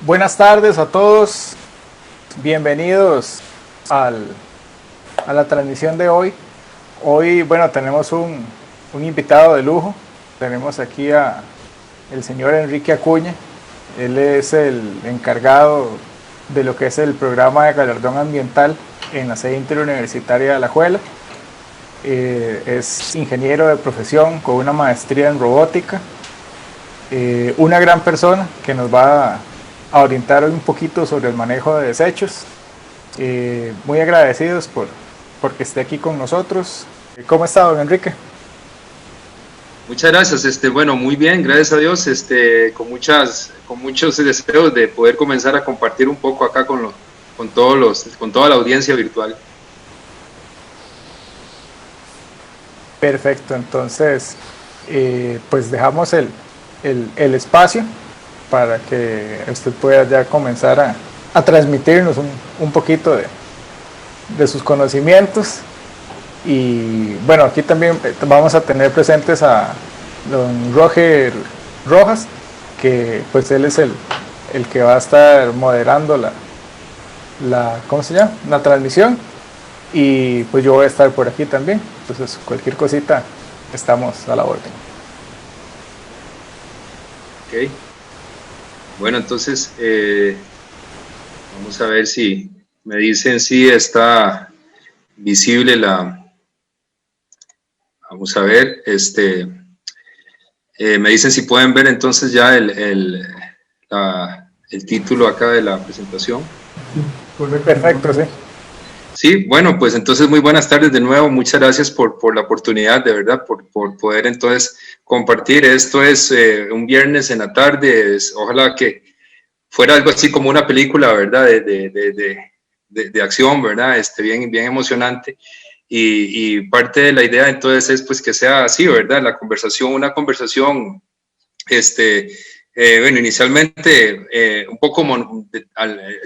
Buenas tardes a todos, bienvenidos a la transmisión de hoy. Hoy, bueno, tenemos un invitado de lujo. Tenemos aquí a el señor Enrique Acuña. Él es el encargado de lo que es el programa de galardón ambiental en la sede interuniversitaria de Alajuela. Es ingeniero de profesión con una maestría en robótica. Una gran persona que nos va a orientar hoy un poquito sobre el manejo de desechos. Muy agradecidos porque esté aquí con nosotros. ¿Cómo está, don Enrique? Muchas gracias, bueno, muy bien, gracias a Dios, con muchos deseos de poder comenzar a compartir un poco acá con toda la audiencia virtual. Perfecto, entonces, pues dejamos el espacio para que usted pueda ya comenzar a transmitirnos un poquito de sus conocimientos. Y bueno, aquí también vamos a tener presentes a don Roger Rojas, que pues él es el que va a estar moderando ¿cómo se llama? La transmisión, y pues yo voy a estar por aquí también. Entonces cualquier cosita estamos a la orden. Ok. Bueno, entonces vamos a ver si me dicen si está visible vamos a ver, me dicen si pueden ver entonces ya el título acá de la presentación. Perfecto, sí. Sí, bueno, pues entonces muy buenas tardes de nuevo, muchas gracias por la oportunidad, de verdad, por poder entonces compartir. Esto es un viernes en la tarde, ojalá que fuera algo así como una película, ¿verdad? De acción, ¿verdad? Bien emocionante. Y parte de la idea entonces es pues que sea así, ¿verdad? Una conversación, bueno, inicialmente un poco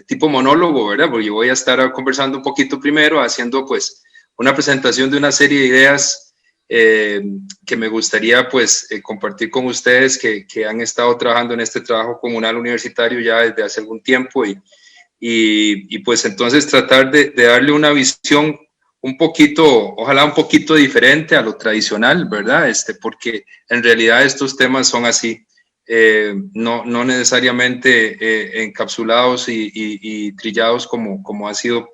tipo monólogo, ¿verdad? Porque yo voy a estar conversando un poquito primero, haciendo pues una presentación de una serie de ideas que me gustaría pues compartir con ustedes que han estado trabajando en este trabajo comunal universitario ya desde hace algún tiempo y pues entonces tratar de darle una visión un poquito, ojalá un poquito diferente a lo tradicional, ¿verdad? Porque en realidad estos temas son así. No necesariamente encapsulados y trillados como ha sido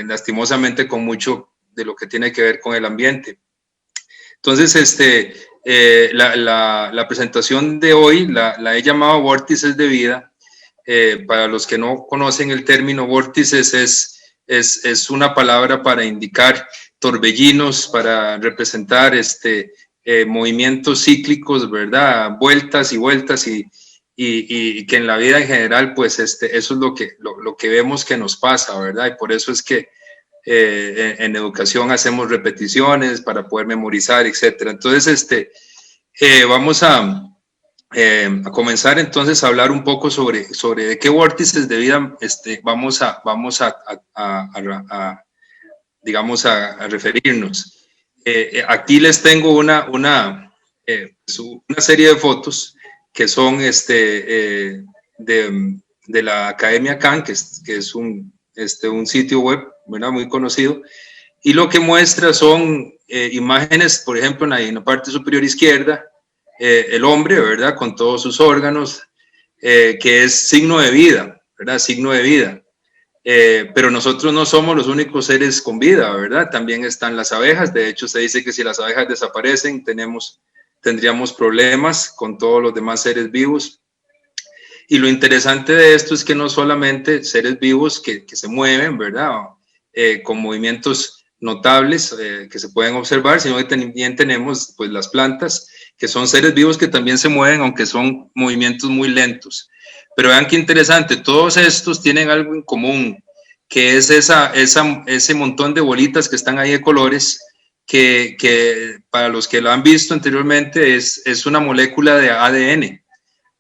lastimosamente con mucho de lo que tiene que ver con el ambiente. Entonces, la presentación de hoy la he llamado Vórtices de Vida. Para los que no conocen el término vórtices, es una palabra para indicar torbellinos, para representar movimientos cíclicos, ¿verdad? Vueltas y vueltas y que en la vida en general, pues eso es lo que vemos que nos pasa, ¿verdad? Y por eso es que en educación hacemos repeticiones para poder memorizar, etcétera. Entonces, vamos a comenzar entonces a hablar un poco sobre de qué vórtices de vida vamos digamos a referirnos. Aquí les tengo una serie de fotos que son de la Academia Khan, que es un sitio web, ¿verdad? Muy conocido, y lo que muestra son imágenes, por ejemplo, en la parte superior izquierda, el hombre, ¿verdad? Con todos sus órganos, que es signo de vida, ¿verdad? Signo de vida. Pero nosotros no somos los únicos seres con vida, ¿verdad? También están las abejas. De hecho, se dice que si las abejas desaparecen, tendríamos problemas con todos los demás seres vivos. Y lo interesante de esto es que no solamente seres vivos que se mueven, ¿verdad? Con movimientos notables que se pueden observar, sino que también tenemos pues las plantas, que son seres vivos que también se mueven, aunque son movimientos muy lentos. Pero vean qué interesante, todos estos tienen algo en común, que es ese montón de bolitas que están ahí de colores, que para los que lo han visto anteriormente es una molécula de ADN,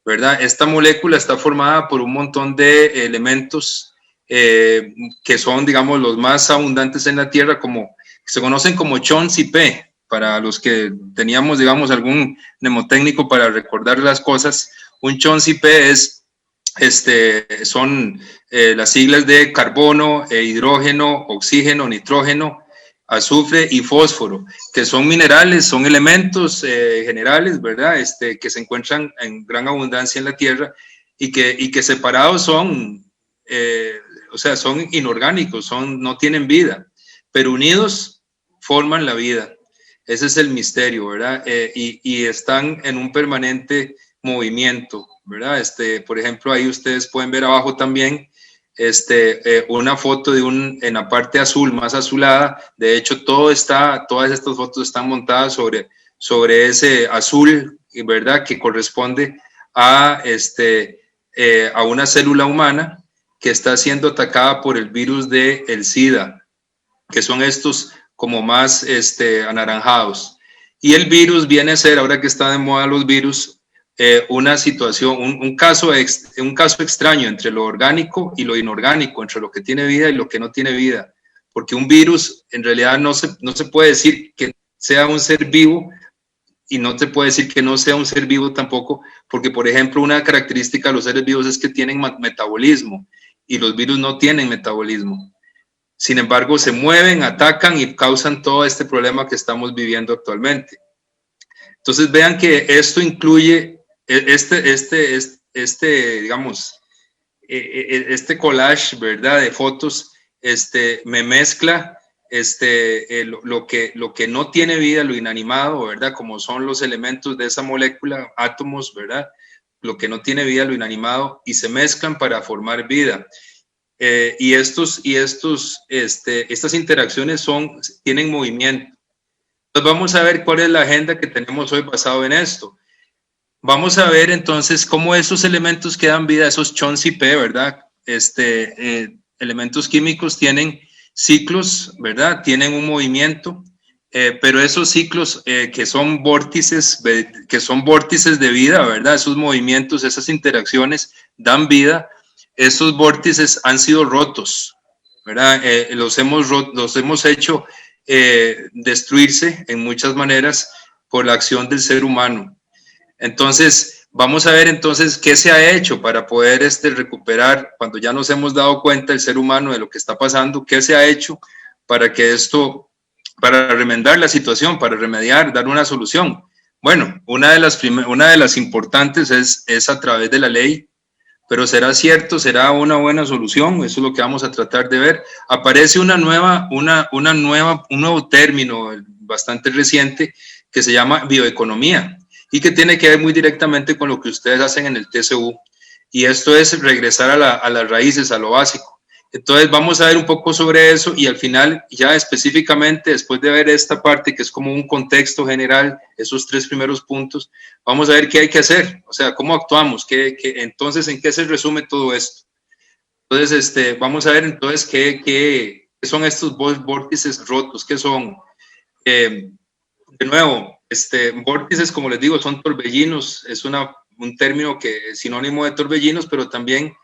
¿verdad? Esta molécula está formada por un montón de elementos que son, digamos, los más abundantes en la Tierra, que se conocen como Chon-Si-P. Para los que teníamos, digamos, algún mnemotécnico para recordar las cosas, un Chon-Si-P es son las siglas de carbono, hidrógeno, oxígeno, nitrógeno, azufre y fósforo, que son minerales, son elementos generales, ¿verdad? Que se encuentran en gran abundancia en la Tierra y que separados son, o sea, son inorgánicos, no tienen vida, pero unidos forman la vida. Ese es el misterio, ¿verdad? Y están en un permanente movimiento, ¿verdad? Por ejemplo, ahí ustedes pueden ver abajo también una foto en la parte azul, más azulada. De hecho, todas estas fotos están montadas sobre ese azul, ¿verdad? Que corresponde a una célula humana que está siendo atacada por el virus del SIDA, que son estos como más anaranjados. Y el virus viene a ser, ahora que está de moda los virus, una situación, un caso extraño entre lo orgánico y lo inorgánico, entre lo que tiene vida y lo que no tiene vida, porque un virus en realidad no se puede decir que sea un ser vivo y no se puede decir que no sea un ser vivo tampoco, porque por ejemplo una característica de los seres vivos es que tienen metabolismo y los virus no tienen metabolismo. Sin embargo, se mueven, atacan y causan todo este problema que estamos viviendo actualmente. Entonces vean que esto incluye digamos, este collage, ¿verdad? De fotos, me mezcla lo que no tiene vida, lo inanimado, ¿verdad? Como son los elementos de esa molécula, átomos, ¿verdad? Lo que no tiene vida, lo inanimado, y se mezclan para formar vida. Y estas interacciones tienen movimiento. Entonces vamos a ver cuál es la agenda que tenemos hoy basado en esto. Vamos a ver entonces cómo esos elementos que dan vida, esos CHONS-IP, ¿verdad? Elementos químicos tienen ciclos, ¿verdad? Tienen un movimiento, pero esos ciclos que son vórtices de vida, ¿verdad? Esos movimientos, esas interacciones dan vida. Esos vórtices han sido rotos, ¿verdad? Los hemos hecho destruirse en muchas maneras por la acción del ser humano. Entonces, vamos a ver entonces qué se ha hecho para poder recuperar, cuando ya nos hemos dado cuenta el ser humano de lo que está pasando, qué se ha hecho para para remendar la situación, para remediar, dar una solución. Bueno, una de las importantes es a través de la ley, pero ¿será cierto? ¿Será una buena solución? Eso es lo que vamos a tratar de ver. Aparece un nuevo término bastante reciente que se llama bioeconomía, y que tiene que ver muy directamente con lo que ustedes hacen en el TCU, y esto es regresar a las raíces, a lo básico. Entonces vamos a ver un poco sobre eso, y al final ya específicamente, después de ver esta parte que es como un contexto general, esos 3 primeros puntos, vamos a ver qué hay que hacer, o sea, cómo actuamos, entonces en qué se resume todo esto. Entonces vamos a ver entonces qué son estos vórtices rotos, qué son. De nuevo, vórtices, como les digo, son torbellinos, es un término que es sinónimo de torbellinos, pero también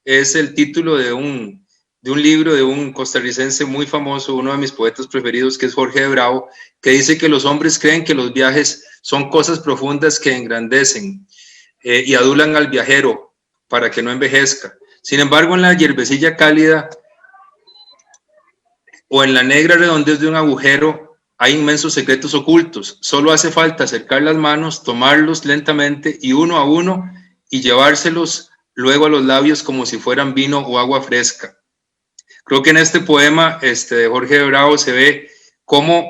es el título de un libro de un costarricense muy famoso, uno de mis poetas preferidos, que es Jorge de Bravo, que dice que los hombres creen que los viajes son cosas profundas que engrandecen y adulan al viajero para que no envejezca. Sin embargo, en la hierbecilla cálida o en la negra redondez de un agujero hay inmensos secretos ocultos. Solo hace falta acercar las manos, tomarlos lentamente y uno a uno y llevárselos luego a los labios como si fueran vino o agua fresca. Creo que en este poema de Jorge de Bravo se ve cómo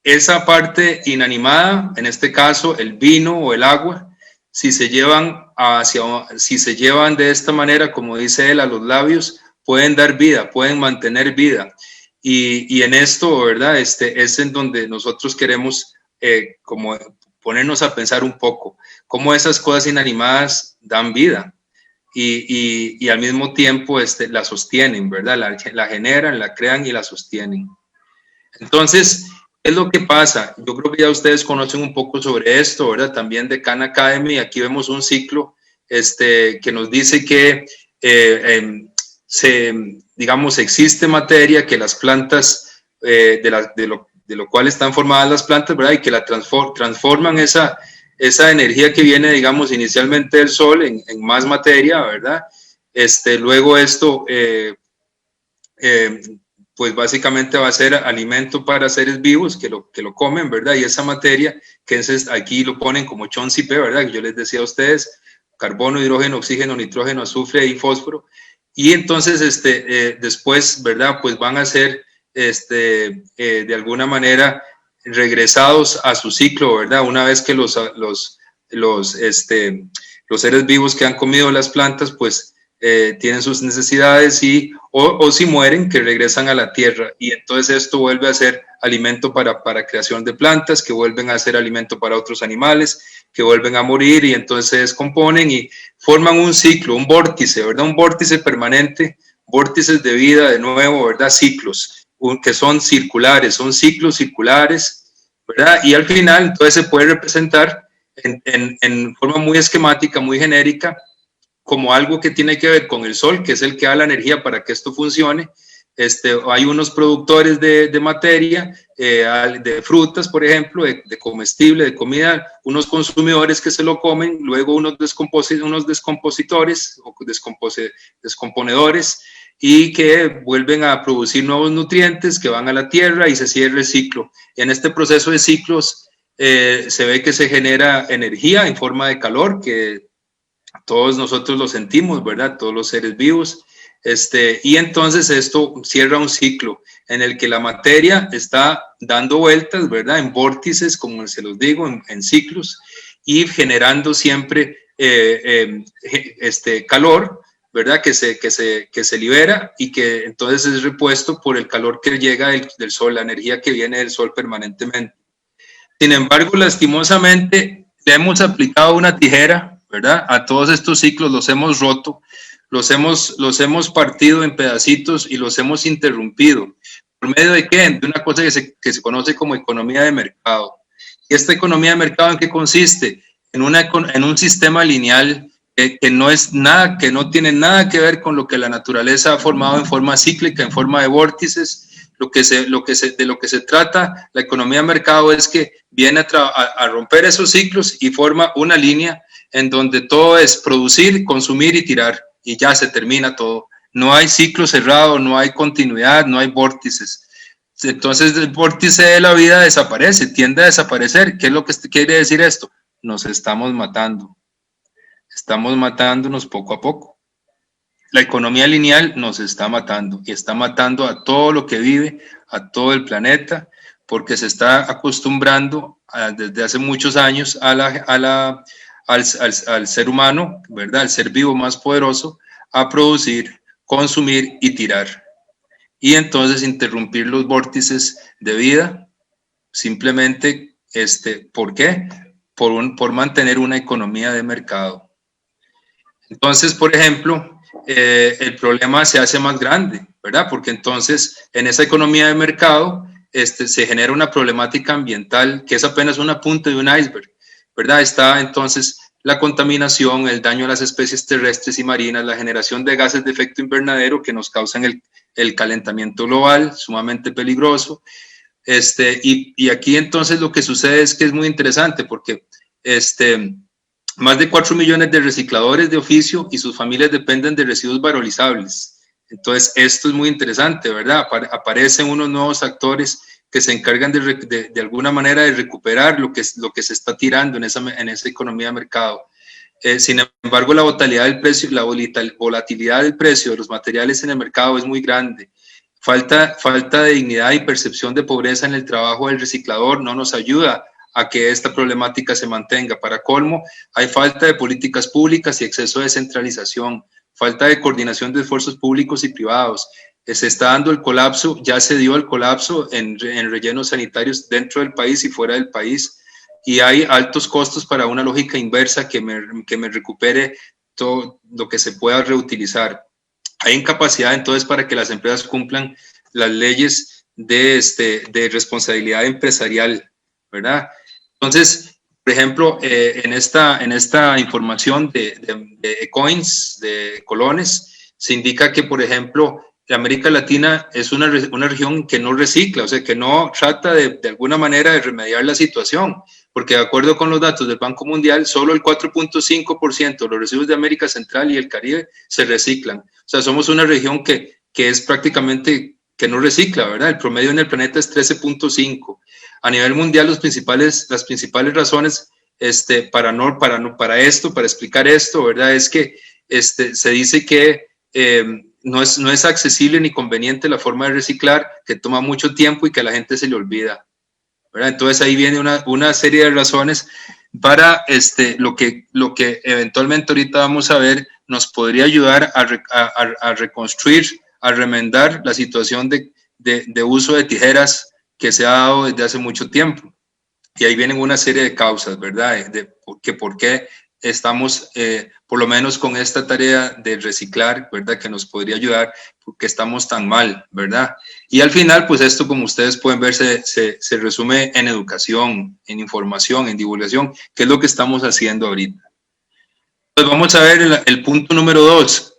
esa parte inanimada, en este caso el vino o el agua, si se llevan de esta manera, como dice él, a los labios, pueden dar vida, pueden mantener vida. Y en esto, ¿verdad? Es en donde nosotros queremos como ponernos a pensar un poco, cómo esas cosas inanimadas dan vida y al mismo tiempo la sostienen, ¿verdad? La generan, la crean y la sostienen. Entonces, ¿qué es lo que pasa? Yo creo que ya ustedes conocen un poco sobre esto, ¿verdad? También de Khan Academy, aquí vemos un ciclo que nos dice que digamos, existe materia que las plantas, de lo cual están formadas las plantas, ¿verdad? Y que la transforman esa energía que viene, digamos, inicialmente del sol en más materia, ¿verdad? Luego esto, pues básicamente va a ser alimento para seres vivos que lo comen, ¿verdad? Y esa materia, que es, aquí lo ponen como Chon-CP, ¿verdad? Que yo les decía a ustedes, carbono, hidrógeno, oxígeno, nitrógeno, azufre y fósforo. Y entonces, después, ¿verdad? Pues van a ser, de alguna manera, regresados a su ciclo, ¿verdad? Una vez que los seres vivos que han comido las plantas, pues tienen sus necesidades o si mueren, que regresan a la tierra, y entonces esto vuelve a ser alimento para creación de plantas, que vuelven a ser alimento para otros animales, que vuelven a morir y entonces se descomponen y forman un ciclo, un vórtice, ¿verdad? Un vórtice permanente, vórtices de vida de nuevo, ¿verdad? Ciclos, que son circulares, son ciclos circulares, ¿verdad? Y al final entonces se puede representar en forma muy esquemática, muy genérica, como algo que tiene que ver con el sol, que es el que da la energía para que esto funcione. Hay unos productores de materia, de frutas, por ejemplo, de comestible, de comida, unos consumidores que se lo comen, luego unos descompositores o descomponedores, y que vuelven a producir nuevos nutrientes que van a la tierra y se cierra el ciclo. En este proceso de ciclos se ve que se genera energía en forma de calor, que todos nosotros lo sentimos, ¿verdad? Todos los seres vivos. Y entonces esto cierra un ciclo en el que la materia está dando vueltas, ¿verdad? En vórtices, como se los digo, en ciclos, y generando siempre calor, ¿verdad? Que se libera y que entonces es repuesto por el calor que llega del sol, la energía que viene del sol permanentemente. Sin embargo, lastimosamente, le hemos aplicado una tijera, ¿verdad? A todos estos ciclos los hemos roto, los hemos partido en pedacitos y los hemos interrumpido. ¿Por medio de qué? De una cosa que se conoce como economía de mercado. ¿Y esta economía de mercado en qué consiste? En un sistema lineal que no es nada, que no tiene nada que ver con lo que la naturaleza ha formado en forma cíclica, en forma de vórtices. De lo que se trata la economía de mercado es que viene a romper esos ciclos y forma una línea en donde todo es producir, consumir y tirar, y ya se termina todo. No hay ciclo cerrado, no hay continuidad, no hay vórtices. Entonces el vórtice de la vida desaparece, tiende a desaparecer. ¿Qué es lo que quiere decir esto? Nos estamos matando. Estamos matándonos poco a poco. La economía lineal nos está matando y está matando a todo lo que vive, a todo el planeta, porque se está acostumbrando desde hace muchos años al ser humano, ¿verdad? Al ser vivo más poderoso, a producir, consumir y tirar. Y entonces interrumpir los vórtices de vida, simplemente, ¿por qué? Por mantener una economía de mercado. Entonces, por ejemplo, el problema se hace más grande, ¿verdad? Porque entonces en esa economía de mercado se genera una problemática ambiental que es apenas una punta de un iceberg, ¿verdad? Está entonces la contaminación, el daño a las especies terrestres y marinas, la generación de gases de efecto invernadero que nos causan el calentamiento global, sumamente peligroso. Y aquí entonces lo que sucede es que es muy interesante porque más de 4 millones de recicladores de oficio y sus familias dependen de residuos valorizables. Entonces, esto es muy interesante, ¿verdad? Aparecen unos nuevos actores que se encargan de alguna manera de recuperar lo que se está tirando en esa economía de mercado. Sin embargo, la volatilidad del precio de los materiales en el mercado es muy grande. Falta de dignidad y percepción de pobreza en el trabajo del reciclador no nos ayuda a que esta problemática se mantenga. Para colmo, hay falta de políticas públicas y exceso de centralización, falta de coordinación de esfuerzos públicos y privados. Se está dando el colapso, ya se dio el colapso en rellenos sanitarios dentro del país y fuera del país, y hay altos costos para una lógica inversa que me recupere todo lo que se pueda reutilizar. Hay incapacidad entonces para que las empresas cumplan las leyes de responsabilidad empresarial, ¿verdad? Entonces, por ejemplo, en esta información de coins, de colones, se indica que, por ejemplo, América Latina es una región que no recicla, o sea, que no trata de alguna manera de remediar la situación, porque de acuerdo con los datos del Banco Mundial, solo el 4.5% de los residuos de América Central y el Caribe se reciclan. O sea, somos una región que es prácticamente que no recicla, ¿verdad? El promedio en el planeta es 13.5. A nivel mundial, las principales razones para explicar esto, ¿verdad? Es que se dice que no es accesible ni conveniente la forma de reciclar, que toma mucho tiempo y que a la gente se le olvida, ¿verdad? Entonces ahí viene una serie de razones para lo que eventualmente ahorita vamos a ver nos podría ayudar a reconstruir, a remendar la situación de uso de tijeras que se ha dado desde hace mucho tiempo. Y ahí vienen una serie de causas, ¿verdad? Por qué estamos, por lo menos con esta tarea de reciclar, ¿verdad? Que nos podría ayudar, porque estamos tan mal, ¿verdad? Y al final, pues esto, como ustedes pueden ver, se resume en educación, en información, en divulgación, que es lo que estamos haciendo ahorita. Pues vamos a ver el punto número 2.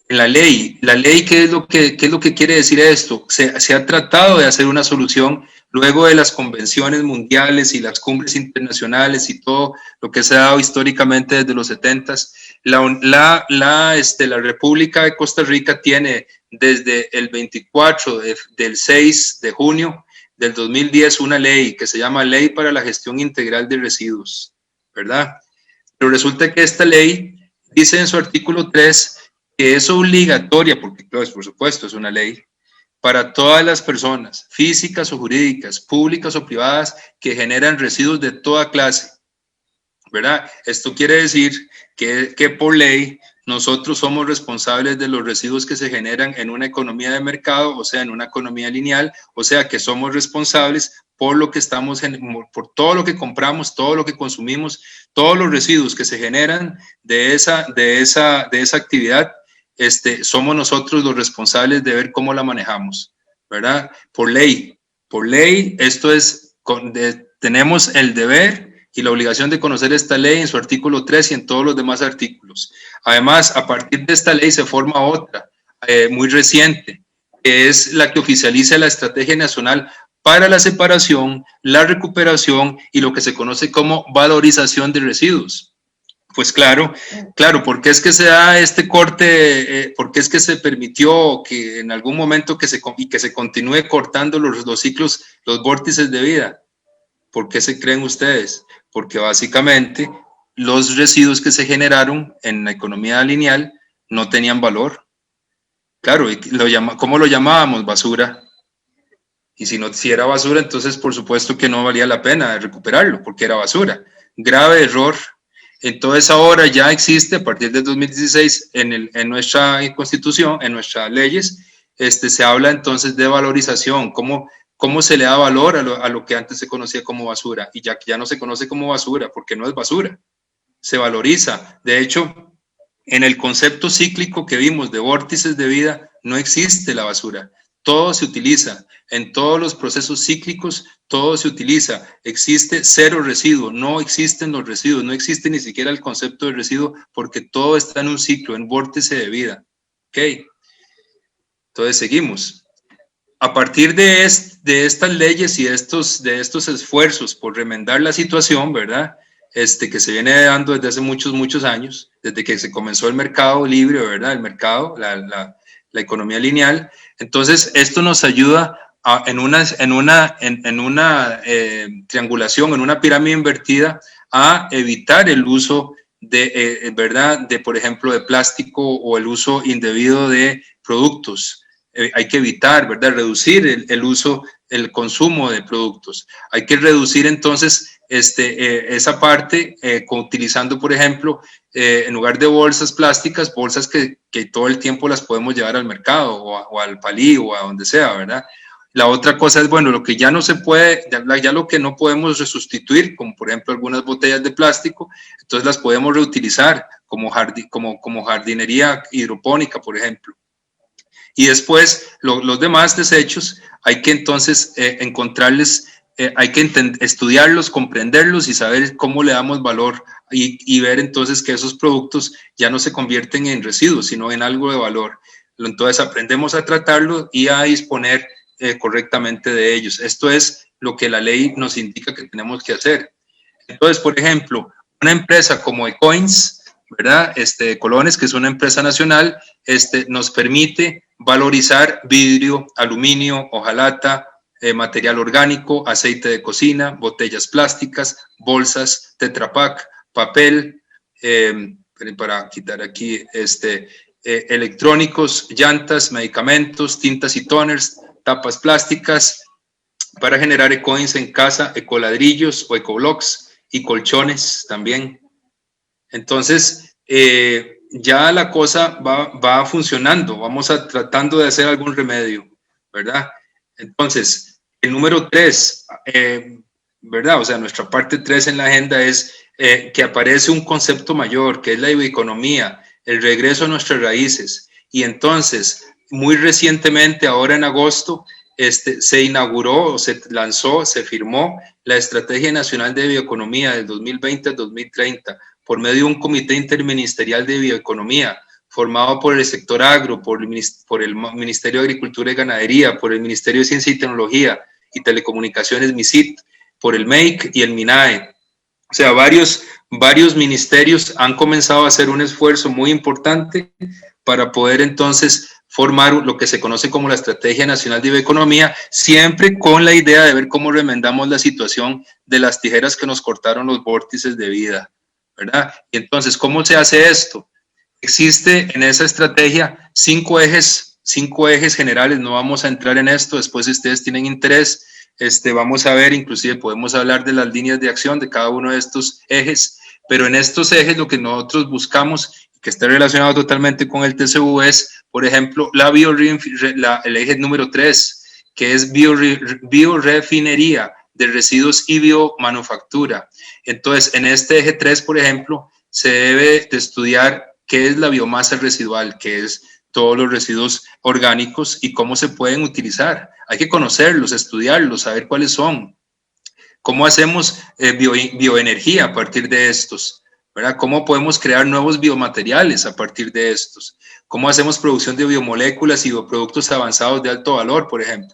La ley, ¿qué es lo que quiere decir esto? Se ha tratado de hacer una solución luego de las convenciones mundiales y las cumbres internacionales y todo lo que se ha dado históricamente desde los 70s. La República de Costa Rica tiene desde el 24 del 6 de junio del 2010 una ley que se llama Ley para la Gestión Integral de Residuos, ¿verdad? Pero resulta que esta ley dice en su artículo 3 que es obligatoria, porque pues, por supuesto es una ley, para todas las personas, físicas o jurídicas, públicas o privadas, que generan residuos de toda clase, ¿verdad? Esto quiere decir que por ley nosotros somos responsables de los residuos que se generan en una economía de mercado, o sea, en una economía lineal, o sea, que somos responsables por lo que por todo lo que compramos, todo lo que consumimos, todos los residuos que se generan de esa actividad. Somos nosotros los responsables de ver cómo la manejamos, ¿verdad? Por ley, esto es, tenemos el deber y la obligación de conocer esta ley en su artículo 3 y en todos los demás artículos. Además, a partir de esta ley se forma otra, muy reciente, que es la que oficializa la Estrategia Nacional para la Separación, la Recuperación y lo que se conoce como valorización de residuos. Pues claro, ¿por qué es que se da este corte? ¿Por qué es que se permitió que en algún momento que se continúe cortando los ciclos, los vórtices de vida? ¿Por qué se creen ustedes? Porque básicamente los residuos que se generaron en la economía lineal no tenían valor. Claro, ¿cómo lo llamábamos? Basura. Y si era basura, entonces por supuesto que no valía la pena recuperarlo, porque era basura. Grave error. Entonces ahora ya existe, a partir del 2016, en nuestra Constitución, en nuestras leyes, se habla entonces de valorización, cómo se le da valor a lo que antes se conocía como basura, y ya no se conoce como basura, porque no es basura, se valoriza. De hecho, en el concepto cíclico que vimos de vórtices de vida, no existe la basura. Todo se utiliza, en todos los procesos cíclicos, todo se utiliza, existe cero residuo, no existen los residuos, no existe ni siquiera el concepto de residuo porque todo está en un ciclo, en vórtice de vida. ¿Ok? Entonces seguimos. A partir de estas leyes y de estos esfuerzos por remendar la situación, ¿verdad? Que se viene dando desde hace muchos años, desde que se comenzó el mercado libre, ¿verdad? El mercado, la economía lineal. Entonces, esto nos ayuda en una triangulación, en una pirámide invertida, a evitar el uso ¿verdad? Por ejemplo, de plástico o el uso indebido de productos. Hay que evitar, ¿verdad? Reducir el uso, el consumo de productos. Hay que reducir entonces esa parte utilizando, por ejemplo, en lugar de bolsas plásticas, bolsas que todo el tiempo las podemos llevar al mercado o al palí o a donde sea, ¿verdad? La otra cosa es, bueno, lo que ya no se puede, ya lo que no podemos sustituir, como por ejemplo algunas botellas de plástico, entonces las podemos reutilizar como jardinería hidropónica, por ejemplo. Y después los demás desechos hay que entonces encontrarles, hay que estudiarlos, comprenderlos y saber cómo le damos valor y ver entonces que esos productos ya no se convierten en residuos, sino en algo de valor. Entonces aprendemos a tratarlo y a disponer correctamente de ellos. Esto es lo que la ley nos indica que tenemos que hacer. Entonces, por ejemplo, una empresa como Ecoins, ¿verdad? Colones, que es una empresa nacional, nos permite valorizar vidrio, aluminio, hojalata, material orgánico, aceite de cocina, botellas plásticas, bolsas, Tetra Pak, papel, para quitar aquí, electrónicos, llantas, medicamentos, tintas y toners, tapas plásticas, para generar ecoins en casa, ecoladrillos o ecoblocks y colchones también. Entonces, ya la cosa va funcionando, vamos tratando de hacer algún remedio, ¿verdad? Entonces, el número 3, ¿verdad? O sea, nuestra parte 3 en la agenda es que aparece un concepto mayor, que es la bioeconomía, el regreso a nuestras raíces. Y entonces, muy recientemente, ahora en agosto, se inauguró, se lanzó, se firmó la Estrategia Nacional de Bioeconomía del 2020 al 2030 por medio de un comité interministerial de bioeconomía formado por el sector agro, por el Ministerio de Agricultura y Ganadería, por el Ministerio de Ciencia y Tecnología y Telecomunicaciones, MICIT, por el MEIC y el MINAE. O sea, varios ministerios han comenzado a hacer un esfuerzo muy importante para poder entonces formar lo que se conoce como la Estrategia Nacional de Bioeconomía, siempre con la idea de ver cómo remendamos la situación de las tijeras que nos cortaron los vórtices de vida, ¿verdad? Y entonces, ¿cómo se hace esto? Existe en esa estrategia 5 ejes generales, no vamos a entrar en esto, después si ustedes tienen interés, vamos a ver, inclusive podemos hablar de las líneas de acción de cada uno de estos ejes, pero en estos ejes lo que nosotros buscamos, que está relacionado totalmente con el TCU, es, por ejemplo, el eje número 3, que es biorefinería de residuos y biomanufactura. Entonces, en este eje 3, por ejemplo, se debe de estudiar qué es la biomasa residual, qué es todos los residuos orgánicos y cómo se pueden utilizar. Hay que conocerlos, estudiarlos, saber cuáles son. ¿Cómo hacemos bioenergía a partir de estos? ¿Verdad? ¿Cómo podemos crear nuevos biomateriales a partir de estos? ¿Cómo hacemos producción de biomoléculas y bioproductos avanzados de alto valor, por ejemplo?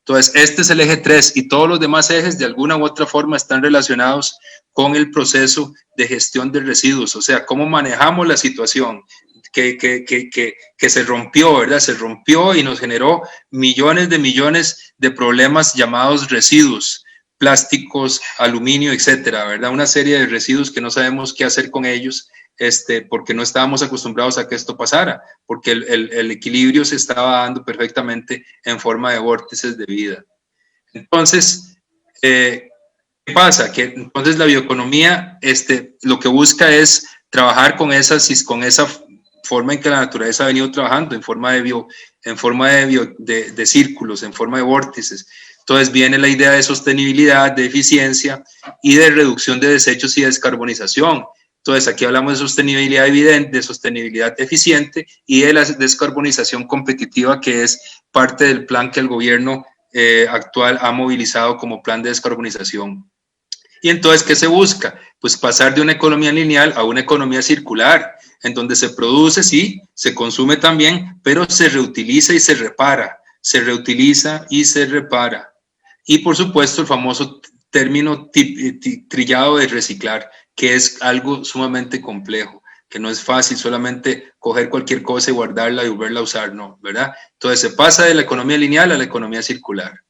Entonces, este es el eje 3 y todos los demás ejes de alguna u otra forma están relacionados con el proceso de gestión de residuos, o sea, cómo manejamos la situación que se rompió, ¿verdad? Se rompió y nos generó millones de problemas llamados residuos, plásticos, aluminio, etcétera, ¿verdad? Una serie de residuos que no sabemos qué hacer con ellos, porque no estábamos acostumbrados a que esto pasara, porque el equilibrio se estaba dando perfectamente en forma de vórtices de vida. Entonces, ¿qué pasa? Que entonces la bioeconomía lo que busca es trabajar con esa forma en que la naturaleza ha venido trabajando, en forma de círculos, en forma de vórtices. Entonces viene la idea de sostenibilidad, de eficiencia y de reducción de desechos y descarbonización. Entonces aquí hablamos de sostenibilidad evidente, de sostenibilidad eficiente y de la descarbonización competitiva, que es parte del plan que el gobierno actual ha movilizado como plan de descarbonización. Y entonces, ¿qué se busca? Pues pasar de una economía lineal a una economía circular, en donde se produce, sí, se consume también, pero se reutiliza y se repara, se reutiliza y se repara. Y por supuesto el famoso término trillado de reciclar, que es algo sumamente complejo, que no es fácil solamente coger cualquier cosa y guardarla y volverla a usar, no, ¿verdad? Entonces se pasa de la economía lineal a la economía circular.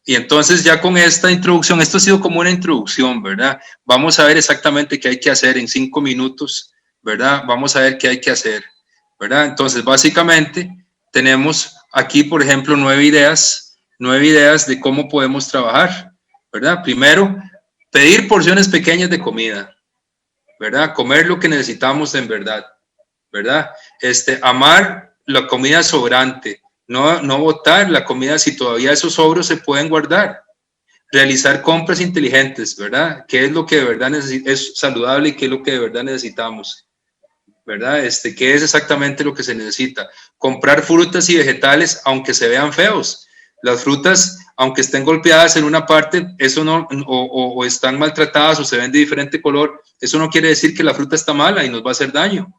Y entonces ya con esta introducción, esto ha sido como una introducción, ¿verdad? Vamos a ver exactamente qué hay que hacer en 5 minutos, ¿verdad? Vamos a ver qué hay que hacer, ¿verdad? Entonces básicamente tenemos aquí, por ejemplo, 9 ideas de cómo podemos trabajar, ¿verdad? Primero, pedir porciones pequeñas de comida, ¿verdad? Comer lo que necesitamos en verdad, ¿verdad? Amar la comida sobrante, no botar la comida si todavía esos sobros se pueden guardar. Realizar compras inteligentes, ¿verdad? ¿Qué es lo que de verdad es saludable y qué es lo que de verdad necesitamos? ¿Verdad? ¿Qué es exactamente lo que se necesita? Comprar frutas y vegetales aunque se vean feos. Las frutas, aunque estén golpeadas en una parte, eso no, o están maltratadas o se ven de diferente color, eso no quiere decir que la fruta está mala y nos va a hacer daño.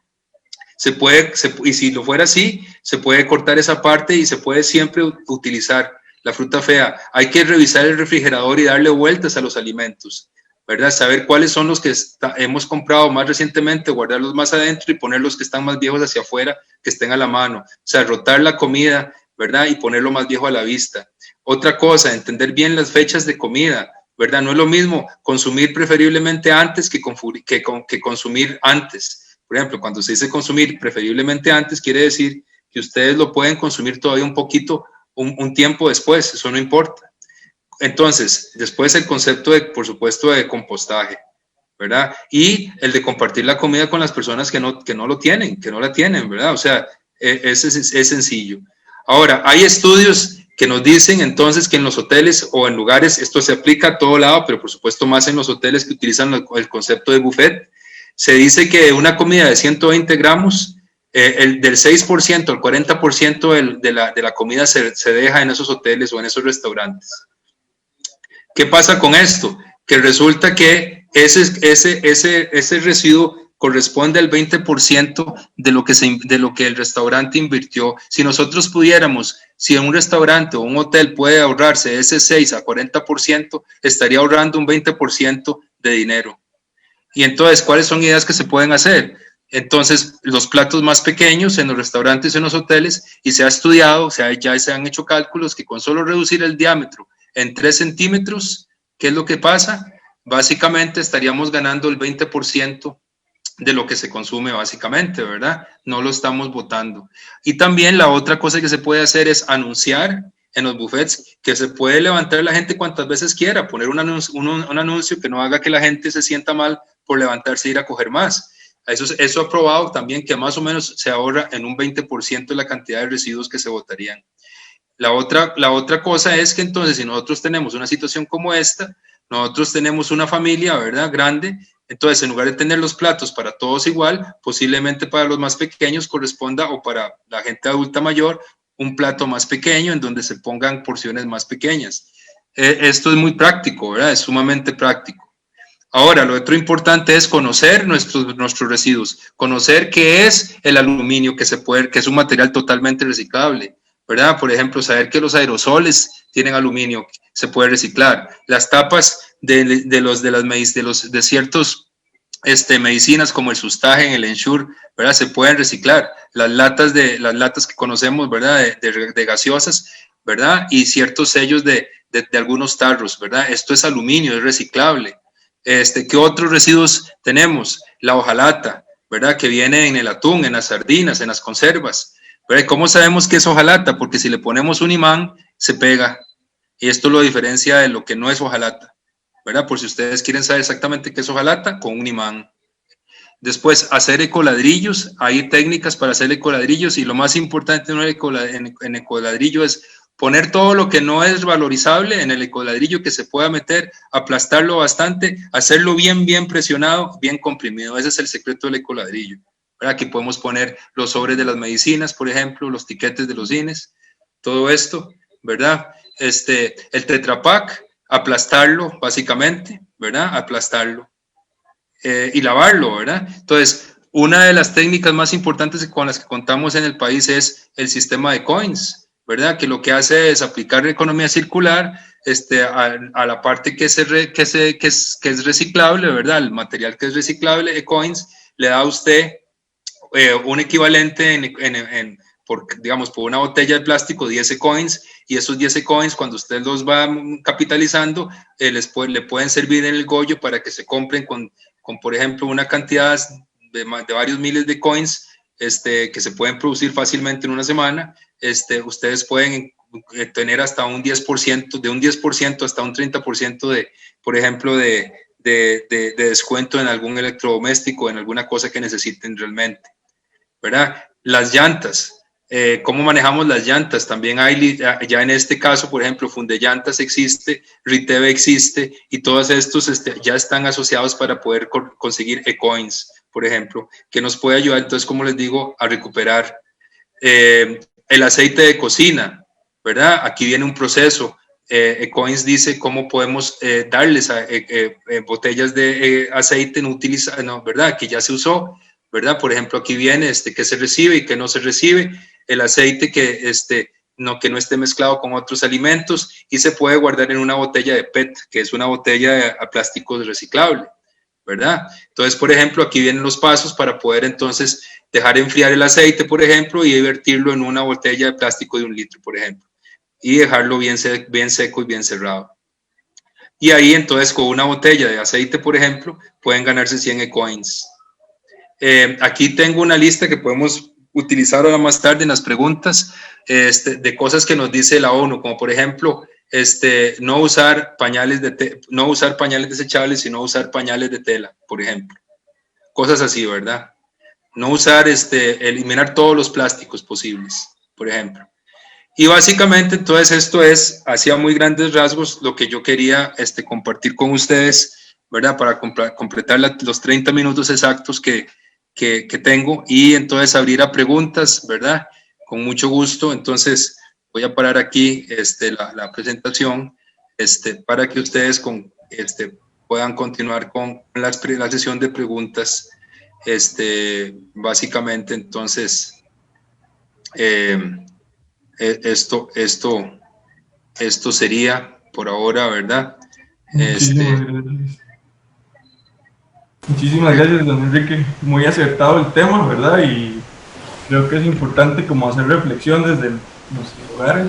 Y si lo fuera así, se puede cortar esa parte y se puede siempre utilizar la fruta fea. Hay que revisar el refrigerador y darle vueltas a los alimentos. ¿verdad? Saber cuáles son los que hemos comprado más recientemente, guardarlos más adentro y poner los que están más viejos hacia afuera, que estén a la mano. O sea, rotar la comida, ¿verdad? Y ponerlo más viejo a la vista. Otra cosa, entender bien las fechas de comida, ¿verdad? No es lo mismo consumir preferiblemente antes que consumir antes. Por ejemplo, cuando se dice consumir preferiblemente antes, quiere decir que ustedes lo pueden consumir todavía un poquito, un tiempo después, eso no importa. Entonces, después el concepto de, por supuesto, de compostaje, ¿verdad? Y el de compartir la comida con las personas que no lo tienen, que no la tienen, ¿verdad? O sea, es sencillo. Ahora, hay estudios que nos dicen entonces que en los hoteles o en lugares, esto se aplica a todo lado, pero por supuesto más en los hoteles que utilizan el concepto de buffet, se dice que una comida de 120 gramos, del 6% al 40% de la comida se deja en esos hoteles o en esos restaurantes. ¿Qué pasa con esto? Que resulta que ese residuo corresponde al 20% de lo que el restaurante invirtió. Si nosotros pudiéramos, si en un restaurante o un hotel puede ahorrarse ese 6 a 40%, estaría ahorrando un 20% de dinero. Y entonces, ¿cuáles son ideas que se pueden hacer? Entonces, los platos más pequeños en los restaurantes y en los hoteles, y se ha estudiado, ya se han hecho cálculos que con solo reducir el diámetro en 3 centímetros, ¿qué es lo que pasa? Básicamente estaríamos ganando el 20% de lo que se consume básicamente, ¿verdad? No lo estamos botando. Y también la otra cosa que se puede hacer es anunciar en los buffets que se puede levantar la gente cuantas veces quiera, poner un anuncio que no haga que la gente se sienta mal por levantarse e ir a coger más. Eso ha probado también que más o menos se ahorra en un 20% de la cantidad de residuos que se botarían. La otra cosa es que entonces si nosotros tenemos una situación como esta, nosotros tenemos una familia, ¿verdad?, grande, entonces en lugar de tener los platos para todos igual, posiblemente para los más pequeños corresponda, o para la gente adulta mayor, un plato más pequeño en donde se pongan porciones más pequeñas. Esto es muy práctico, ¿verdad? Es sumamente práctico. Ahora, lo otro importante es conocer nuestros residuos, conocer qué es el aluminio, que es un material totalmente reciclable, ¿verdad? Por ejemplo, saber que los aerosoles tienen aluminio, se puede reciclar. Las tapas de ciertos medicinas como el Sustagen, el Ensure, ¿verdad? Se pueden reciclar. Las latas que conocemos, ¿verdad? De gaseosas, ¿verdad? Y ciertos sellos de algunos tarros, ¿verdad? Esto es aluminio, es reciclable. ¿Qué otros residuos tenemos? La hojalata, ¿verdad? Que viene en el atún, en las sardinas, en las conservas. ¿Verdad? ¿Cómo sabemos que es hojalata? Porque si le ponemos un imán, se pega. Y esto lo diferencia de lo que no es hojalata, ¿verdad? Por si ustedes quieren saber exactamente qué es hojalata, con un imán. Después, hacer ecoladrillos. Hay técnicas para hacer ecoladrillos y lo más importante en ecoladrillo es poner todo lo que no es valorizable en el ecoladrillo que se pueda meter, aplastarlo bastante, hacerlo bien presionado, bien comprimido. Ese es el secreto del ecoladrillo. Aquí podemos poner los sobres de las medicinas, por ejemplo, los tiquetes de los cines, todo esto, ¿verdad? El Tetra Pak, aplastarlo básicamente, ¿verdad? Aplastarlo y lavarlo, ¿verdad? Entonces, una de las técnicas más importantes con las que contamos en el país es el sistema de coins, ¿verdad? Que lo que hace es aplicar economía circular a la parte que es reciclable, ¿verdad? El material que es reciclable, coins, le da a usted un equivalente por una botella de plástico, 10 coins, y esos 10 coins, cuando usted los va capitalizando, le pueden servir en el Goyo para que se compren con por ejemplo, una cantidad de varios miles de coins que se pueden producir fácilmente en una semana. Ustedes pueden tener hasta un 10%, de un 10% hasta un 30% por ejemplo, de descuento en algún electrodoméstico, en alguna cosa que necesiten realmente, ¿verdad? Las llantas. ¿Cómo manejamos las llantas? También hay, ya en este caso, por ejemplo, Fundellantas existe, Riteve existe, y todos estos ya están asociados para poder conseguir ecoins, por ejemplo, que nos puede ayudar, entonces, como les digo, a recuperar. El aceite de cocina, ¿verdad? Aquí viene un proceso. Ecoins dice cómo podemos darles botellas de aceite no utilizadas, no, ¿verdad? Que ya se usó, ¿verdad? Por ejemplo, aquí viene que se recibe y que no se recibe, el aceite que no esté mezclado con otros alimentos, y se puede guardar en una botella de PET, que es una botella a plástico reciclable, ¿verdad? Entonces, por ejemplo, aquí vienen los pasos para poder entonces dejar enfriar el aceite, por ejemplo, y vertirlo en una botella de plástico de 1 litro, por ejemplo, y dejarlo bien seco y bien cerrado. Y ahí entonces con una botella de aceite, por ejemplo, pueden ganarse 100 ecoins. Aquí tengo una lista que podemos utilizar ahora más tarde en las preguntas, de cosas que nos dice la ONU, como por ejemplo, no usar pañales desechables, sino usar pañales de tela, por ejemplo. Cosas así, ¿verdad? No usar, eliminar todos los plásticos posibles, por ejemplo. Y básicamente, entonces, esto es, hacia muy grandes rasgos, lo que yo quería compartir con ustedes, ¿verdad? Para completar los 30 minutos exactos que tengo, y entonces abrir a preguntas, ¿verdad? Con mucho gusto. Entonces, voy a parar aquí la presentación para que ustedes puedan continuar con la sesión de preguntas. Básicamente, entonces, esto sería por ahora, ¿verdad? Muchísimas gracias, don Enrique. Muy acertado el tema, ¿verdad? Y creo que es importante como hacer reflexión desde nuestros hogares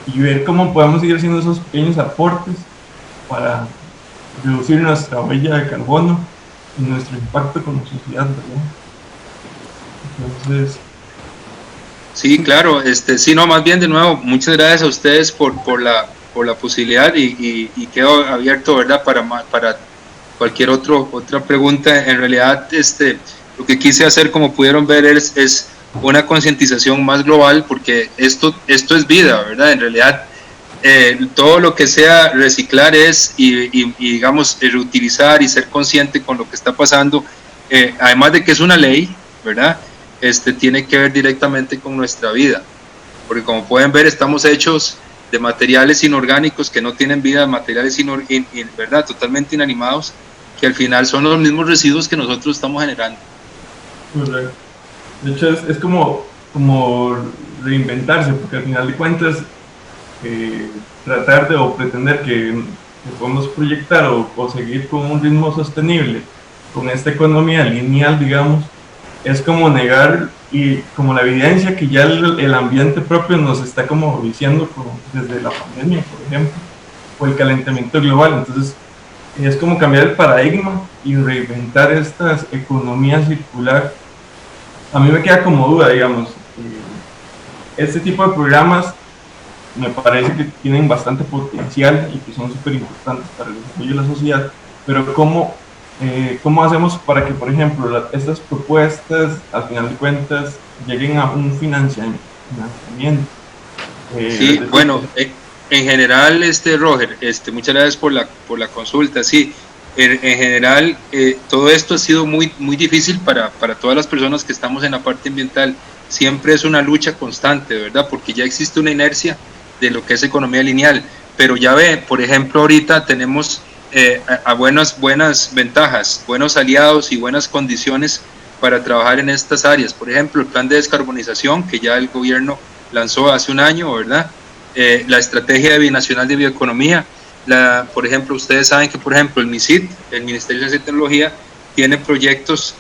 y ver cómo podemos ir haciendo esos pequeños aportes para reducir nuestra huella de carbono y nuestro impacto con la sociedad, ¿verdad? Entonces... Sí, claro, sí, no, más bien de nuevo, muchas gracias a ustedes por la posibilidad, y quedo abierto, ¿verdad? Para cualquier otra pregunta. En realidad, lo que quise hacer, como pudieron ver, es una concientización más global, porque esto es vida, ¿verdad? En realidad, todo lo que sea reciclar y digamos, reutilizar y ser consciente con lo que está pasando, además de que es una ley, ¿verdad? Tiene que ver directamente con nuestra vida, porque como pueden ver, estamos hechos de materiales inorgánicos que no tienen vida, materiales ¿verdad? Totalmente inanimados, que al final son los mismos residuos que nosotros estamos generando. Correcto. De hecho, es como reinventarse, porque al final de cuentas, tratar de o pretender que podemos proyectar o seguir con un ritmo sostenible con esta economía lineal, digamos, es como negar y como la evidencia que ya el ambiente propio nos está como diciendo desde la pandemia, por ejemplo, o el calentamiento global. Entonces es como cambiar el paradigma y reinventar esta economía circular. A mí me queda como duda, digamos, este tipo de programas me parece que tienen bastante potencial y que son súper importantes para el desarrollo de la sociedad, pero ¿cómo hacemos para que, por ejemplo, estas propuestas, al final de cuentas, lleguen a un financiamiento? Sí, bueno, en general, Roger, muchas gracias por la consulta. Sí, en general, todo esto ha sido muy, muy difícil para todas las personas que estamos en la parte ambiental. Siempre es una lucha constante, ¿verdad? Porque ya existe una inercia de lo que es economía lineal, pero ya ve, por ejemplo, ahorita tenemos a buenas ventajas, buenos aliados y buenas condiciones para trabajar en estas áreas. Por ejemplo, el plan de descarbonización que ya el gobierno lanzó hace un año, ¿verdad? La estrategia binacional de bioeconomía. Por ejemplo, ustedes saben que, por ejemplo, el MICIT, el Ministerio de Ciencia y Tecnología, tiene proyectos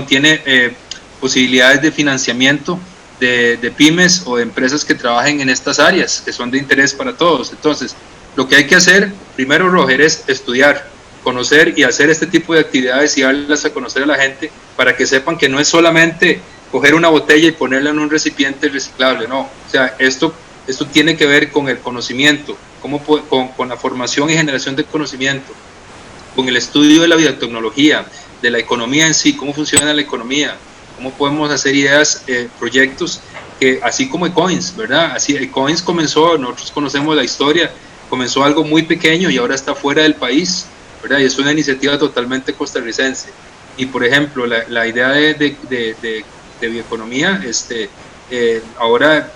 tiene posibilidades de financiamiento de pymes o de empresas que trabajen en estas áreas, que son de interés para todos. Entonces, lo que hay que hacer, primero, Roger, es estudiar, conocer y hacer este tipo de actividades y darlas a conocer a la gente para que sepan que no es solamente coger una botella y ponerla en un recipiente reciclable, no. O sea, esto tiene que ver con el conocimiento, con la formación y generación de conocimiento, con el estudio de la biotecnología, de la economía en sí, cómo funciona la economía, cómo podemos hacer ideas, proyectos, que así como Ecoins, ¿verdad? Así Ecoins comenzó, nosotros conocemos la historia, comenzó algo muy pequeño y ahora está fuera del país, ¿verdad? Y es una iniciativa totalmente costarricense. Y por ejemplo, la idea de bioeconomía, ahora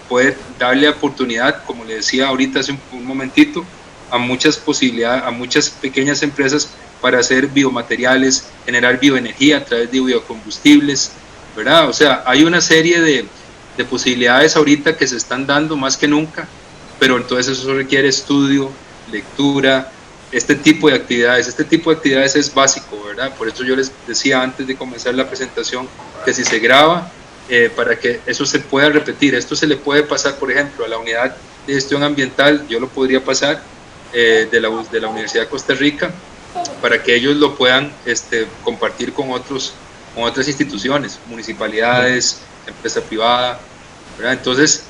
puede darle oportunidad, como le decía ahorita hace un momentito, a muchas posibilidades, a muchas pequeñas empresas para hacer biomateriales, generar bioenergía a través de biocombustibles, ¿verdad? O sea, hay una serie de posibilidades ahorita que se están dando más que nunca, pero entonces eso requiere estudio, lectura, este tipo de actividades. Este tipo de actividades es básico, ¿verdad? Por eso yo les decía antes de comenzar la presentación que si se graba, para que eso se pueda repetir. Esto se le puede pasar, por ejemplo, a la unidad de gestión ambiental, yo lo podría pasar de la Universidad de Costa Rica, para que ellos lo puedan compartir con otras instituciones, municipalidades, empresa privada, ¿verdad? Entonces,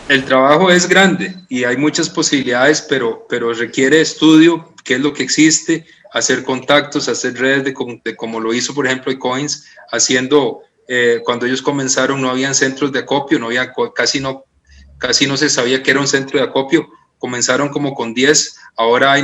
el trabajo es grande y hay muchas posibilidades, pero requiere estudio, qué es lo que existe, hacer contactos, hacer redes de como lo hizo, por ejemplo, Ecoins, haciendo, cuando ellos comenzaron no habían centros de acopio, casi no se sabía que era un centro de acopio, comenzaron como con 10, ahora hay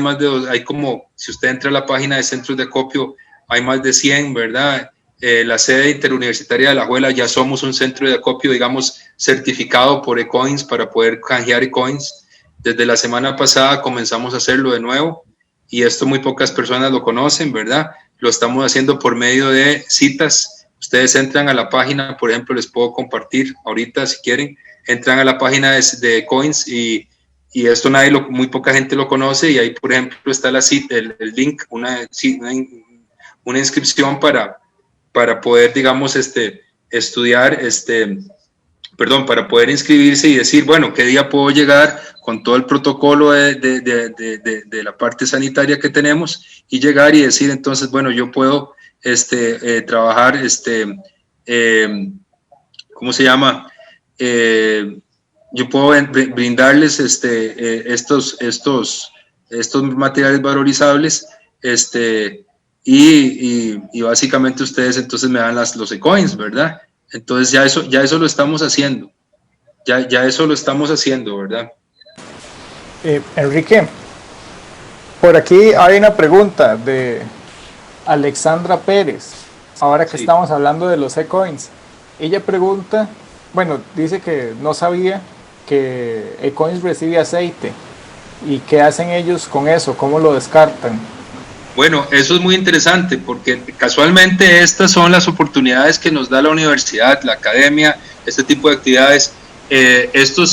si usted entra a la página de centros de acopio, hay más de 100, ¿verdad? La sede interuniversitaria de Alajuela ya somos un centro de acopio, digamos, certificado por Ecoins para poder canjear Ecoins. Desde la semana pasada comenzamos a hacerlo de nuevo y esto muy pocas personas lo conocen, ¿verdad? Lo estamos haciendo por medio de citas. Ustedes entran a la página, por ejemplo, les puedo compartir ahorita si quieren, entran a la página de Ecoins y esto muy poca gente lo conoce y ahí, por ejemplo, está la cita, el link, una inscripción para poder, digamos, estudiar, para poder inscribirse y decir, bueno, qué día puedo llegar con todo el protocolo de la parte sanitaria que tenemos y llegar y decir, entonces, bueno, yo puedo trabajar, ¿cómo se llama? Yo puedo brindarles estos materiales valorizables, y básicamente ustedes entonces me dan los Ecoins, ¿verdad? Entonces ya eso lo estamos haciendo, ya eso lo estamos haciendo, ¿verdad? Enrique, por aquí hay una pregunta de Alexandra Pérez, ahora que estamos hablando de los Ecoins. Ella pregunta, bueno, dice que no sabía que Ecoins recibe aceite y qué hacen ellos con eso, cómo lo descartan. Bueno, eso es muy interesante porque casualmente estas son las oportunidades que nos da la universidad, la academia, este tipo de actividades. Esto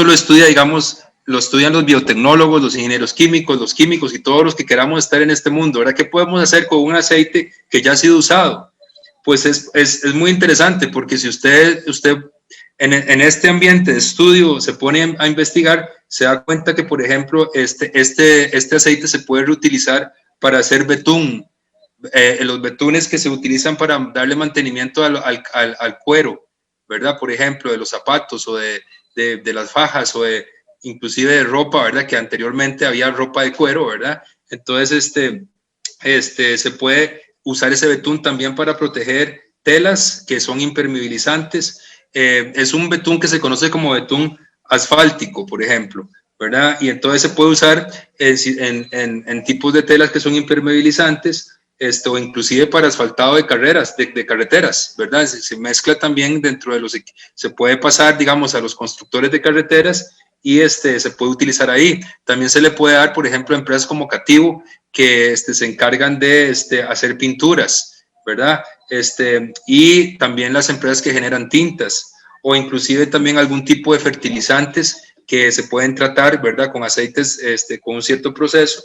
lo estudia, digamos, lo estudian los biotecnólogos, los ingenieros químicos, los químicos y todos los que queramos estar en este mundo. Ahora, ¿qué podemos hacer con un aceite que ya ha sido usado? Pues es muy interesante porque si usted en este ambiente de estudio se pone a investigar, se da cuenta que, por ejemplo, este aceite se puede reutilizar para hacer betún. Los betunes que se utilizan para darle mantenimiento al cuero, ¿verdad? Por ejemplo, de los zapatos o de las fajas o inclusive de ropa, ¿verdad? Que anteriormente había ropa de cuero, ¿verdad? Entonces, se puede usar ese betún también para proteger telas que son impermeabilizantes. Es un betún que se conoce como betún asfáltico, por ejemplo, ¿verdad? Y entonces se puede usar en tipos de telas que son impermeabilizantes, o inclusive para asfaltado de carreteras, ¿verdad? Se mezcla también dentro de se puede pasar, digamos, a los constructores de carreteras y se puede utilizar ahí. También se le puede dar, por ejemplo, a empresas como Cativo, que se encargan de hacer pinturas, ¿verdad? Y también las empresas que generan tintas, o inclusive también algún tipo de fertilizantes que se pueden tratar, ¿verdad? Con aceites con un cierto proceso.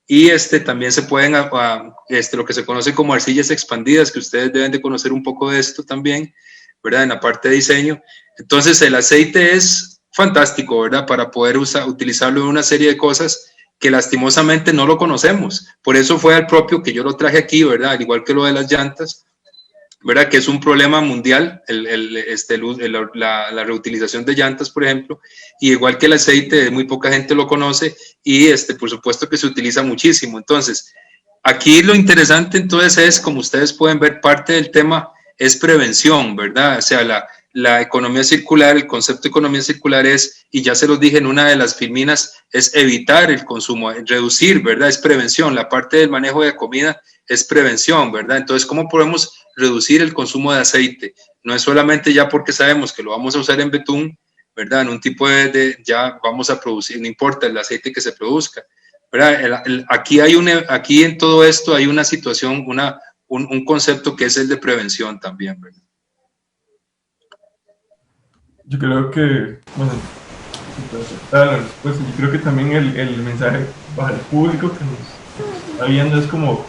Y también se pueden, lo que se conoce como arcillas expandidas, que ustedes deben de conocer un poco de esto también, ¿verdad? En la parte de diseño. Entonces el aceite es fantástico, ¿verdad? Para poder utilizarlo en una serie de cosas que lastimosamente no lo conocemos. Por eso fue al propio que yo lo traje aquí, ¿verdad? Al igual que lo de las llantas, ¿verdad? Que es un problema mundial, la reutilización de llantas, por ejemplo, y igual que el aceite, muy poca gente lo conoce y por supuesto que se utiliza muchísimo. Entonces, aquí lo interesante entonces es, como ustedes pueden ver, parte del tema es prevención, ¿verdad? O sea, la economía circular, el concepto de economía circular es, y ya se los dije en una de las filminas, es evitar el consumo, reducir, ¿verdad? Es prevención. La parte del manejo de comida es prevención, ¿verdad? Entonces, ¿cómo podemos reducir el consumo de aceite? No es solamente ya porque sabemos que lo vamos a usar en betún, ¿verdad? En un tipo ya vamos a producir, no importa el aceite que se produzca, ¿verdad? Aquí en todo esto hay una situación, un concepto que es el de prevención también, ¿verdad? Yo creo que, bueno, para aceptar la respuesta, yo creo que también el mensaje para el público que nos está viendo es como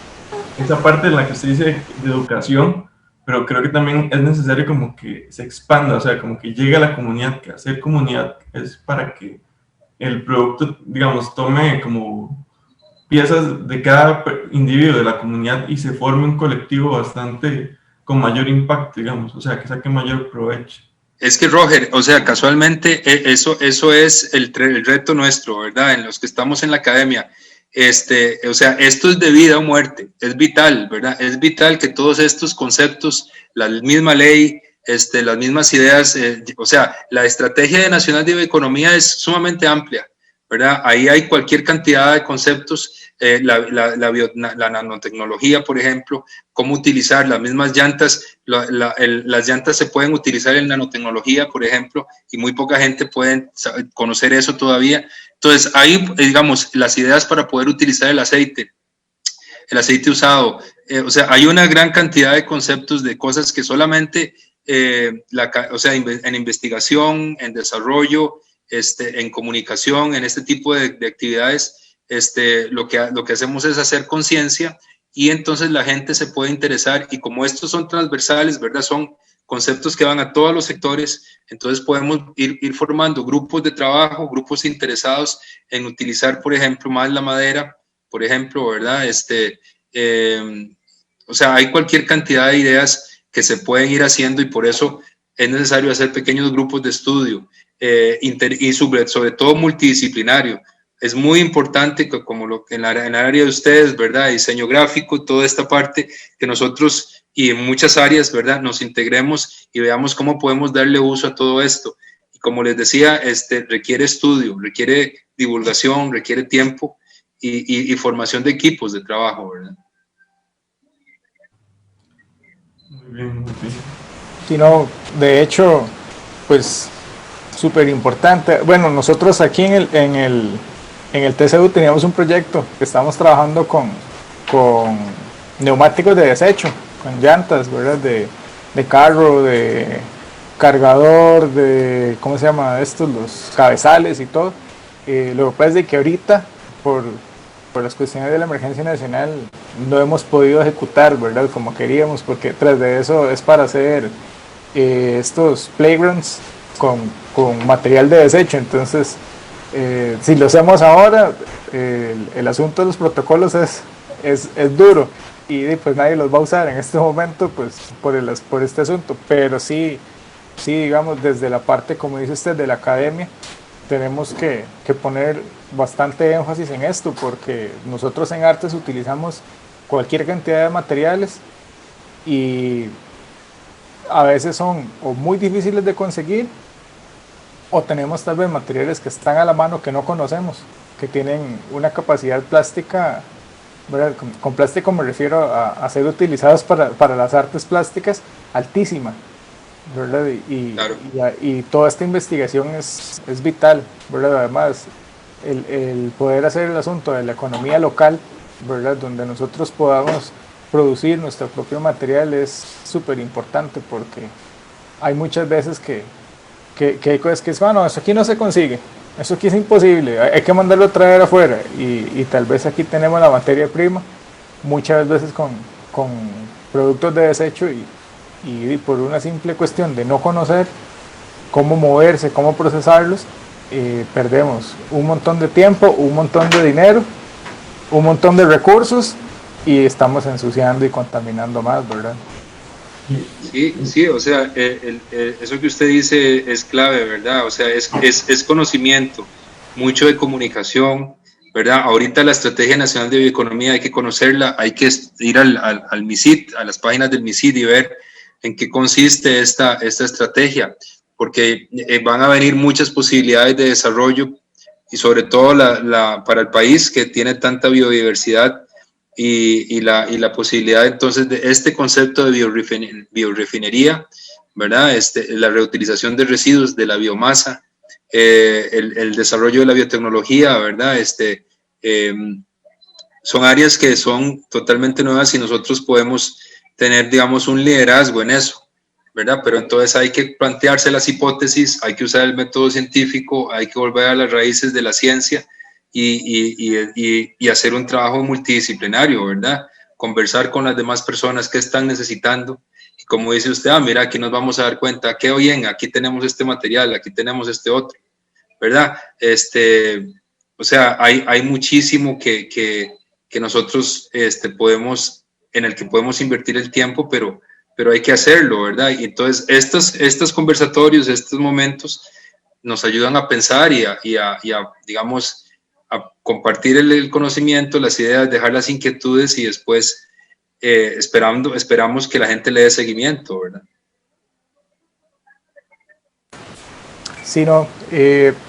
esa parte en la que usted dice de educación, pero creo que también es necesario como que se expanda, o sea, como que llegue a la comunidad, que hacer comunidad es para que el producto, digamos, tome como piezas de cada individuo de la comunidad y se forme un colectivo bastante con mayor impacto, digamos, o sea, que saque mayor provecho. Es que Roger, o sea, casualmente eso es el reto nuestro, ¿verdad? En los que estamos en la academia. O sea, esto es de vida o muerte, es vital, ¿verdad? Es vital que todos estos conceptos, la misma ley, las mismas ideas, o sea, la estrategia nacional de bioeconomía es sumamente amplia, ¿verdad? Ahí hay cualquier cantidad de conceptos, la nanotecnología, por ejemplo, cómo utilizar las mismas llantas, las llantas se pueden utilizar en nanotecnología, por ejemplo, y muy poca gente puede conocer eso todavía. Entonces, ahí, digamos, las ideas para poder utilizar el aceite usado, o sea, hay una gran cantidad de conceptos de cosas que solamente, o sea, en investigación, en desarrollo, en comunicación, en este tipo de actividades, lo que hacemos es hacer conciencia y entonces la gente se puede interesar y como estos son transversales, ¿verdad? Son conceptos que van a todos los sectores, entonces podemos ir formando grupos de trabajo, grupos interesados en utilizar, por ejemplo, más la madera, por ejemplo, ¿verdad? O sea, hay cualquier cantidad de ideas que se pueden ir haciendo y por eso es necesario hacer pequeños grupos de estudio y sobre todo multidisciplinario. Es muy importante que como lo que en el área de ustedes, ¿verdad? Diseño gráfico, toda esta parte, que nosotros y en muchas áreas, ¿verdad? Nos integremos y veamos cómo podemos darle uso a todo esto. Y como les decía, requiere estudio, requiere divulgación, requiere tiempo y formación de equipos de trabajo, ¿verdad? Muy bien, muy bien. Sí, no, de hecho, pues súper importante. Bueno, nosotros aquí en el TCU teníamos un proyecto que estábamos trabajando con neumáticos de desecho, con llantas, ¿verdad? De carro, de cargador, de, ¿cómo se llama? Los cabezales y todo. Lo que pasa es que ahorita, por las cuestiones de la emergencia nacional, no hemos podido ejecutar, ¿verdad? Como queríamos, porque tras de eso es para hacer estos playgrounds con material de desecho. Entonces, si lo hacemos ahora, el asunto de los protocolos es duro y pues nadie los va a usar en este momento pues por este asunto, pero sí, digamos, desde la parte, como dice usted, de la academia, tenemos que poner bastante énfasis en esto, porque nosotros en artes utilizamos cualquier cantidad de materiales y a veces son o muy difíciles de conseguir o tenemos tal vez materiales que están a la mano que no conocemos, que tienen una capacidad plástica, ¿verdad? Con plástico me refiero a ser utilizados para las artes plásticas altísima, ¿verdad? Claro. Y toda esta investigación es vital, ¿verdad? Además, el poder hacer el asunto de la economía local, ¿verdad? Donde nosotros podamos producir nuestro propio material es súper importante, porque hay muchas veces que hay cosas que es, bueno, eso aquí no se consigue, eso aquí es imposible, hay que mandarlo a traer afuera y tal vez aquí tenemos la materia prima, muchas veces con productos de desecho y por una simple cuestión de no conocer cómo moverse, cómo procesarlos, perdemos un montón de tiempo, un montón de dinero, un montón de recursos y estamos ensuciando y contaminando más, ¿verdad? Sí, o sea, eso que usted dice es clave, ¿verdad? O sea, es conocimiento, mucho de comunicación, ¿verdad? Ahorita la Estrategia Nacional de Bioeconomía hay que conocerla, hay que ir al MISID, a las páginas del MISID y ver en qué consiste esta estrategia, porque van a venir muchas posibilidades de desarrollo y sobre todo para el país que tiene tanta biodiversidad y la posibilidad entonces de este concepto de biorefinería, ¿verdad? La reutilización de residuos de la biomasa, el desarrollo de la biotecnología, ¿verdad? Son áreas que son totalmente nuevas y nosotros podemos tener, digamos, un liderazgo en eso, ¿verdad? Pero entonces hay que plantearse las hipótesis, hay que usar el método científico, hay que volver a las raíces de la ciencia y hacer un trabajo multidisciplinario, ¿verdad? Conversar con las demás personas que están necesitando. Y como dice usted, mira, aquí nos vamos a dar cuenta, qué bien, aquí tenemos este material, aquí tenemos este otro, ¿verdad? O sea, hay muchísimo que nosotros podemos, en el que podemos invertir el tiempo, pero hay que hacerlo, ¿verdad? Y entonces estos conversatorios, estos momentos nos ayudan a pensar y a digamos, a compartir el conocimiento, las ideas, dejar las inquietudes y después esperamos que la gente le dé seguimiento, ¿verdad? Sí, no.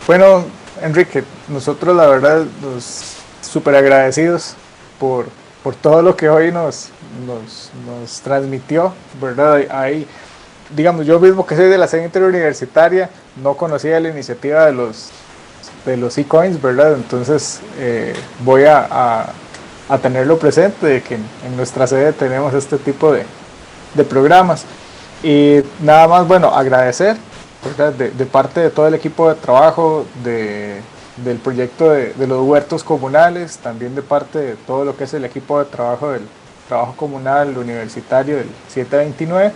Bueno, Enrique, nosotros la verdad nos súper agradecidos por todo lo que hoy nos transmitió, ¿verdad? Ahí, digamos, yo mismo que soy de la sede interuniversitaria, no conocía la iniciativa de los eCoins, ¿verdad? Entonces voy a tenerlo presente, de que en nuestra sede tenemos este tipo de programas. Y nada más, bueno, agradecer, ¿verdad? De parte de todo el equipo de trabajo del proyecto de los huertos comunales, también de parte de todo lo que es el equipo de trabajo del trabajo comunal universitario del 729.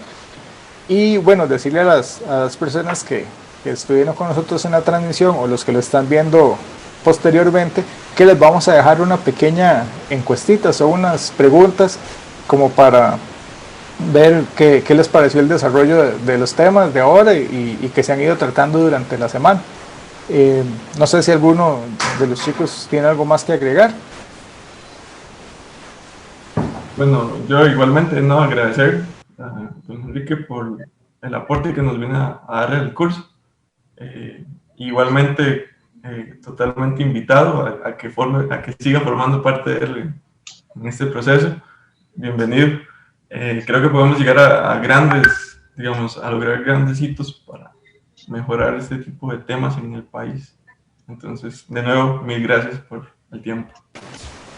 Y bueno, decirle a las personas que estuvieron con nosotros en la transmisión o los que lo están viendo posteriormente, que les vamos a dejar una pequeña encuestita, son unas preguntas como para ver qué les pareció el desarrollo de los temas de ahora y que se han ido tratando durante la semana. No sé si alguno de los chicos tiene algo más que agregar. Bueno, yo igualmente agradecer a don Enrique por el aporte que nos viene a dar el curso. Igualmente, totalmente invitado a que siga formando parte de él en este proceso. Bienvenido. Creo que podemos llegar a grandes, digamos, a lograr grandes hitos para mejorar este tipo de temas en el país. Entonces, de nuevo, mil gracias por el tiempo.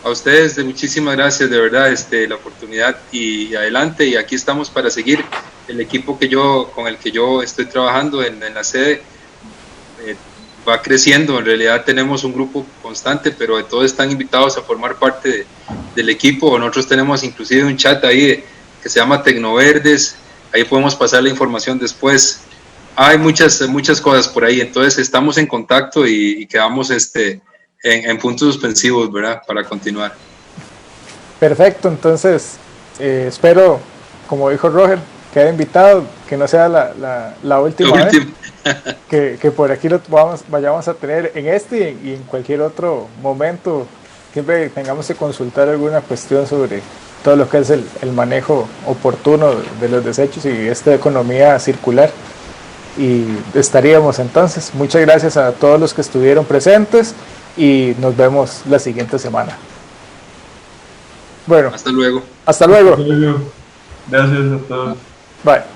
A ustedes, muchísimas gracias, de verdad, la oportunidad y adelante, y aquí estamos para seguir. El equipo con el que yo estoy trabajando en la sede va creciendo. En realidad tenemos un grupo constante, pero todos están invitados a formar parte del equipo. Nosotros tenemos inclusive un chat ahí que se llama Tecnoverdes, ahí podemos pasar la información después. Hay muchas cosas por ahí, entonces estamos en contacto y quedamos en puntos suspensivos, ¿verdad? Para continuar. Perfecto, entonces espero, como dijo Roger, quede invitado, que no sea la última vez que por aquí lo vayamos a tener en y en cualquier otro momento. Siempre tengamos que consultar alguna cuestión sobre todo lo que es el manejo oportuno de los desechos y esta economía circular. Y estaríamos entonces. Muchas gracias a todos los que estuvieron presentes y nos vemos la siguiente semana. Bueno, hasta luego. Hasta luego. Gracias a todos. Bye.